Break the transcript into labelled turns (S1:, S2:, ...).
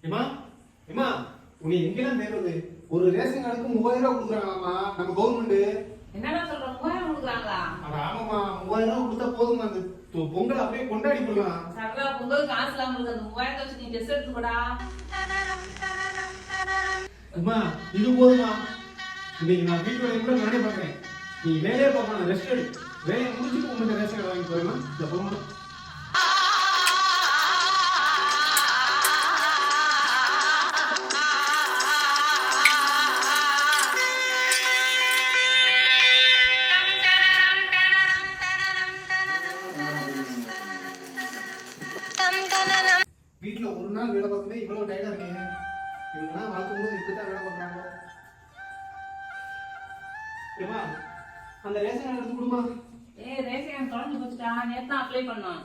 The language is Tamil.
S1: ஏமா ஏமா உன்னை எங்கெல்லாம் தேடுறது? ஒரு ரேஷன் கார்டுக்கு 3000 ரூபாய் கொடுக்குறாங்களாமா நம்ம கவர்மெண்ட்.
S2: என்னடா சொல்ற? 3000 கொடுக்குறாங்களா?
S1: அட ஆமாமா, 3000 ரூபாய் கொடுத்தா போதுமா? அந்த பொங்கல் அப்படியே கொண்டாடி போடலாம்.
S2: சரதா பொங்கல் காசு இல்லாம இருக்கு. அந்த 3000 வச்சு நீ ட்ரெஸ் எடுத்துக்கோடா.
S1: அம்மா இது போதுமா? இன்னைக்கு நான் வீட்டோட கூட நானே பாக்குறேன். நீ வேலையே பார்க்கணும், ரெஸ்ட் எடு. வேலையை முடிச்சுட்டு உங்கள்கிட்ட ரேஷன் கார்டு வாங்கி போறேன். இந்த போகணும். வீட்டுல ஒரு நாள் வேலை பார்க்கவே இவ்வளவு டயர்டா இருக்கீங்க. இவங்கெல்லாம் வாழ்க்கை முழுவதும் இப்படித்தான் வேலை பார்க்கறாங்க. ஏமா அந்த ரேஷன் கார்டு எடுத்து கொடுமா.
S2: ரேஷன் கார்டு தொலைஞ்சு போச்சுடா. நேத்து தான் அப்ளை பண்ணோம்.